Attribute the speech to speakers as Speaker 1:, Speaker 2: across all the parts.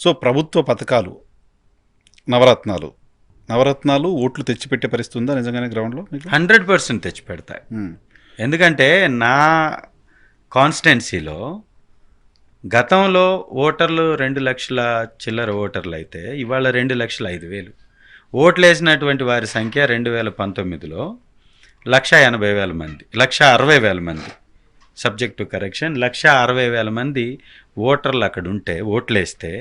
Speaker 1: So ప్రభుత్వ పథకాలు, నవరత్నాలు నవరత్నాలు ఓట్లు తెచ్చిపెట్టే పరిస్థితి ఉందా నిజంగానే గ్రౌండ్లో?
Speaker 2: 100% తెచ్చిపెడతాయి. ఎందుకంటే నా కాన్స్టిట్యున్సీలో గతంలో ఓటర్లు 2 లక్షల చిల్లర ఓటర్లు అయితే ఇవాళ 2,05,000. ఓట్లు వేసినటువంటి వారి సంఖ్య 2019లో 1,80,000 మంది, 1,60,000 మంది, సబ్జెక్ట్ టు కరెక్షన్, 1,60,000 మంది ఓటర్లు అక్కడ ఉంటే ఓట్లేస్తే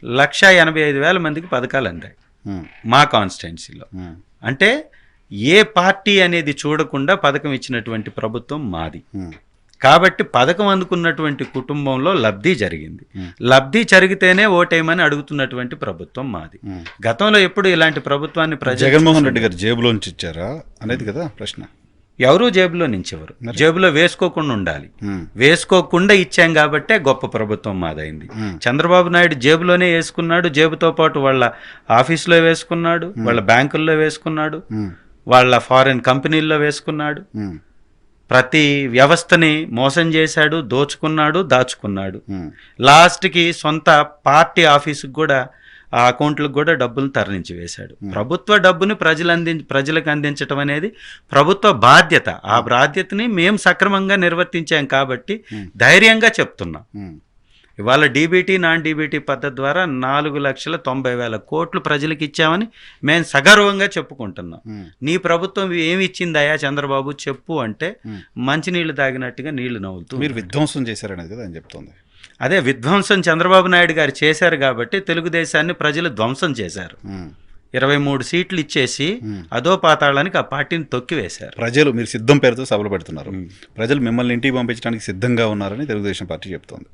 Speaker 2: 1,85,000 మందికి పథకాలు అందాయి మా కాన్స్టిట్యున్సీలో. అంటే ఏ పార్టీ అనేది చూడకుండా పథకం ఇచ్చినటువంటి ప్రభుత్వం మాది. కాబట్టి పథకం అందుకున్నటువంటి కుటుంబంలో లబ్ధి జరిగింది. లబ్ధి జరిగితేనే ఓటేయమని అడుగుతున్నటువంటి ప్రభుత్వం మాది. గతంలో ఎప్పుడు ఇలాంటి ప్రభుత్వాన్ని
Speaker 1: జగన్మోహన్ రెడ్డి గారు జేబులోంచి ఇచ్చారా అనేది కదా ప్రశ్న.
Speaker 2: ఎవరూ జేబులో నుంచి ఎవరు జేబులో వేసుకోకుండా ఉండాలి. వేసుకోకుండా ఇచ్చాం కాబట్టే గొప్ప ప్రభుత్వం మాదైంది. చంద్రబాబు నాయుడు జేబులోనే వేసుకున్నాడు, జేబుతో పాటు వాళ్ళ ఆఫీసులో వేసుకున్నాడు, వాళ్ళ బ్యాంకుల్లో వేసుకున్నాడు, వాళ్ళ ఫారిన్ కంపెనీల్లో వేసుకున్నాడు. ప్రతి వ్యవస్థని మోసం చేశాడు, దోచుకున్నాడు, దాచుకున్నాడు. లాస్ట్కి సొంత పార్టీ ఆఫీసుకు కూడా, ఆ అకౌంట్లకు కూడా డబ్బులు తరలించి వేశాడు. ప్రభుత్వ డబ్బుని ప్రజలకు అందించడం అనేది ప్రభుత్వ బాధ్యత. ఆ బాధ్యతని మేము సక్రమంగా నిర్వర్తించాం కాబట్టి ధైర్యంగా చెప్తున్నాం. ఇవాళ డీబీటీ, నాన్ డీబీటీ పద్ధతి ద్వారా 4,90,000 కోట్లు ప్రజలకు ఇచ్చామని మేము సగర్వంగా చెప్పుకుంటున్నాం. నీ ప్రభుత్వం ఏమి ఇచ్చిందయ్యా చంద్రబాబు చెప్పు అంటే మంచినీళ్లు తాగినట్టుగా నీళ్లు నవ్వుతూ.
Speaker 1: మీరు విధ్వంసం చేశారనేది కదా అని చెప్తోంది.
Speaker 2: అదే విధ్వంసం చంద్రబాబు నాయుడు గారు చేశారు కాబట్టి తెలుగుదేశాన్ని ప్రజలు ధ్వంసం చేశారు. 23 సీట్లు ఇచ్చేసి అదో పాతాళానికి ఆ పార్టీని తొక్కివేశారు.
Speaker 1: ప్రజలు మీరు సిద్ధం పేరుతో సభలు పెడుతున్నారు, ప్రజలు మిమ్మల్ని ఇంటికి పంపించడానికి సిద్ధంగా ఉన్నారని తెలుగుదేశం పార్టీ చెప్తోంది.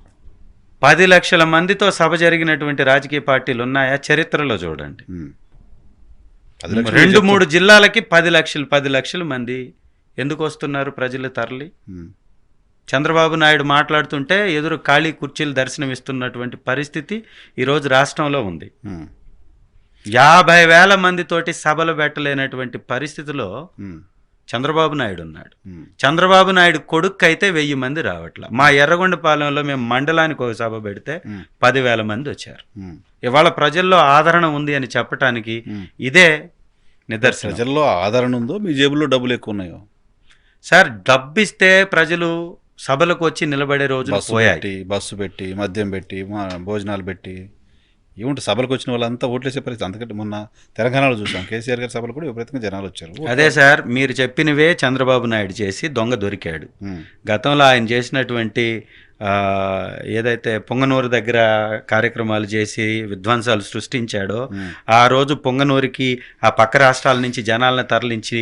Speaker 2: 10 లక్షల మందితో సభ జరిగినటువంటి రాజకీయ పార్టీలు ఉన్నాయా? చరిత్రలో చూడండి. 2-3 జిల్లాలకి 10 లక్షల మంది ఎందుకు వస్తున్నారు ప్రజలు తరలి? చంద్రబాబు నాయుడు మాట్లాడుతుంటే ఎదురు ఖాళీ కుర్చీలు దర్శనమిస్తున్నటువంటి పరిస్థితి ఈరోజు రాష్ట్రంలో ఉంది. 50,000 మందితోటి సభలు పెట్టలేనటువంటి పరిస్థితిలో చంద్రబాబు నాయుడు ఉన్నాడు. చంద్రబాబు నాయుడు కొడుకు అయితే 1000 మంది రావట్ల. మా ఎర్రగొండపాలెంలో మేము మండలానికి ఒక సభ పెడితే 10,000 మంది వచ్చారు. ఇవాళ ప్రజల్లో ఆదరణ ఉంది అని చెప్పడానికి ఇదే నిదర్శనం.
Speaker 1: ప్రజల్లో ఆదరణ ఉందో మీ జేబులో డబ్బులు ఎక్కువ ఉన్నాయో?
Speaker 2: సార్, డబ్బిస్తే ప్రజలు సభలకు వచ్చి నిలబడే రోజులు పోయాయి.
Speaker 1: బస్సు పెట్టి, మద్యం పెట్టి, భోజనాలు పెట్టి ఏముంటే సభలకు వచ్చిన వాళ్ళంతా ఓట్లేసే పరిస్థితి. అందుకంటే మొన్న తెలంగాణలో చూసాం, కేసీఆర్ గారి సభలు కూడా విపరీతంగా జనాలు వచ్చారు.
Speaker 2: అదే సార్, మీరు చెప్పినవే చంద్రబాబు నాయుడు చేసి దొంగ దొరికాడు. గతంలో ఆయన చేసినటువంటి ఏదైతే పొంగనూరు దగ్గర కార్యక్రమాలు చేసి విధ్వంసాలు సృష్టించాడో, ఆ రోజు పొంగనూరుకి ఆ పక్క రాష్ట్రాల నుంచి జనాలను తరలించి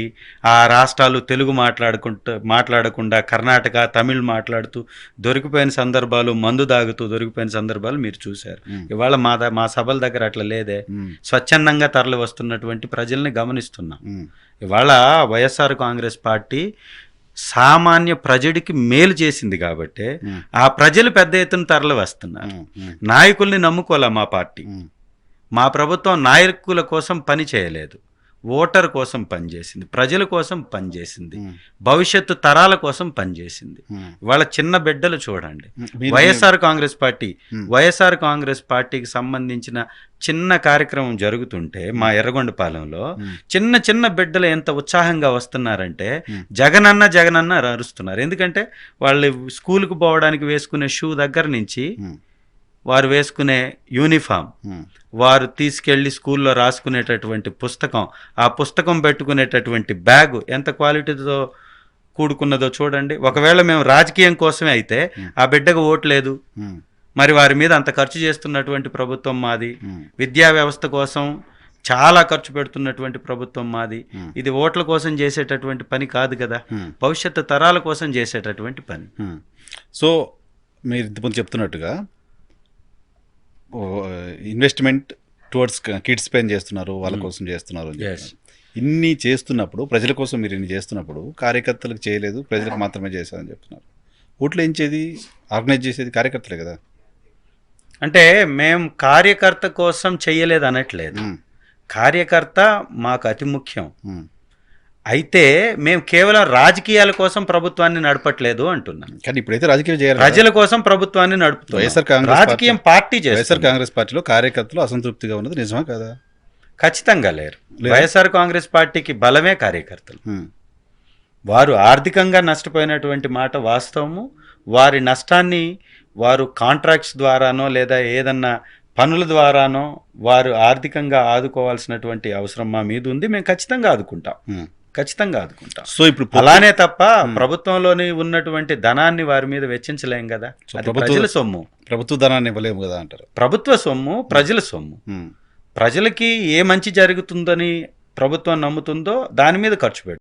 Speaker 2: ఆ రాష్ట్రాలు తెలుగు మాట్లాడకుండా కర్ణాటక, తమిళ్ మాట్లాడుతూ దొరికిపోయిన సందర్భాలు, మందు దాగుతూ దొరికిపోయిన సందర్భాలు మీరు చూశారు. ఇవాళ మా సభల దగ్గర అట్లా లేదే. స్వచ్ఛందంగా తరలి వస్తున్నటువంటి ప్రజల్ని గమనిస్తున్నాం. ఇవాళ వైఎస్ఆర్ కాంగ్రెస్ పార్టీ సామాన్య ప్రజడికి మేలు చేసింది కాబట్టి ఆ ప్రజలు పెద్ద ఎత్తున తరలి వస్తున్నారు. నాయకుల్ని నమ్ముకోలే మా పార్టీ. మా ప్రభుత్వం నాయకుల కోసం పని చేయలేదు, ఓటర్ కోసం పనిచేసింది, ప్రజల కోసం పనిచేసింది, భవిష్యత్తు తరాల కోసం పనిచేసింది. ఇవాళ చిన్న బిడ్డలు చూడండి, వైఎస్ఆర్ కాంగ్రెస్ పార్టీకి సంబంధించిన చిన్న కార్యక్రమం జరుగుతుంటే మా ఎర్రగొండపాలెంలో చిన్న బిడ్డలు ఎంత ఉత్సాహంగా వస్తున్నారంటే జగనన్న అరుస్తున్నారు. ఎందుకంటే వాళ్ళు స్కూల్కి పోవడానికి వేసుకునే షూ దగ్గర నుంచి వారు వేసుకునే యూనిఫామ్, వారు తీసుకెళ్లి స్కూల్లో రాసుకునేటటువంటి పుస్తకం, ఆ పుస్తకం పెట్టుకునేటటువంటి బ్యాగు ఎంత క్వాలిటీతో కూడుకున్నదో చూడండి. ఒకవేళ మేము రాజకీయం కోసమే అయితే ఆ బిడ్డకు ఓట్లేదు, మరి వారి మీద అంత ఖర్చు చేస్తున్నటువంటి ప్రభుత్వం మాది. విద్యా వ్యవస్థ కోసం చాలా ఖర్చు పెడుతున్నటువంటి ప్రభుత్వం మాది. ఇది ఓట్ల కోసం చేసేటటువంటి పని కాదు కదా, భవిష్యత్తు తరాల కోసం చేసేటటువంటి పని.
Speaker 1: సో మీరు ఇంతకుముందు చెప్తున్నట్టుగా ఇన్వెస్ట్మెంట్ టువర్డ్స్ కిడ్స్ పైన చేస్తున్నారు, వాళ్ళ కోసం చేస్తున్నారు. ఇన్ని చేస్తున్నప్పుడు, ప్రజల కోసం మీరు ఇన్ని చేస్తున్నప్పుడు కార్యకర్తలకు చేయలేదు, ప్రజలకు మాత్రమే చేశారని చెప్తున్నారు. ఓట్లు ఎంచేది, ఆర్గనైజ్ చేసేది కార్యకర్తలే కదా.
Speaker 2: అంటే మేము కార్యకర్త కోసం చెయ్యలేదు అనట్లేదు. కార్యకర్త మాకు అతి ముఖ్యం. అయితే మేము కేవలం రాజకీయాల కోసం ప్రభుత్వాన్ని నడపట్లేదు అంటున్నాం.
Speaker 1: కానీ ఇప్పుడైతే రాజకీయం చేయాలి.
Speaker 2: ప్రజల కోసం ప్రభుత్వాన్ని నడుపుతున్నాం.
Speaker 1: వైఎస్ఆర్ కాంగ్రెస్
Speaker 2: రాజకీయం పార్టీ
Speaker 1: వైఎస్ఆర్
Speaker 2: చేస్తారు.
Speaker 1: కాంగ్రెస్ పార్టీలో కార్యకర్తలు అసంతృప్తిగా ఉన్నది నిజమా కదా?
Speaker 2: ఖచ్చితంగా లేరు. వైఎస్ఆర్ కాంగ్రెస్ పార్టీకి బలమే కార్యకర్తలు.
Speaker 1: ఉమ్.
Speaker 2: వారు ఆర్థికంగా నష్టపోయినటువంటి మాట వాస్తవము. వారి నష్టాన్ని వారు కాంట్రాక్ట్స్ ద్వారానో లేదా ఏదన్నా పనుల ద్వారానో వారు ఆర్థికంగా ఆదుకోవాల్సినటువంటి అవసరం మా మీద ఉంది. మేము ఖచ్చితంగా ఆదుకుంటాం.
Speaker 1: ఉమ్.
Speaker 2: ఖచ్చితంగా ఆదుకుంటాం.
Speaker 1: సో ఇప్పుడు
Speaker 2: అలానే తప్ప ప్రభుత్వంలోని ఉన్నటువంటి ధనాన్ని వారి మీద వెచ్చించలేం కదా. అది ప్రజల సొమ్ము.
Speaker 1: ప్రభుత్వ ధనాన్ని ఇవ్వలేము కదా అంటారు.
Speaker 2: ప్రభుత్వ సొమ్ము ప్రజల సొమ్ము.
Speaker 1: ఉమ్.
Speaker 2: ప్రజలకి ఏ మంచి జరుగుతుందని ప్రభుత్వం నమ్ముతుందో దాని మీద ఖర్చు పెడుతుంది.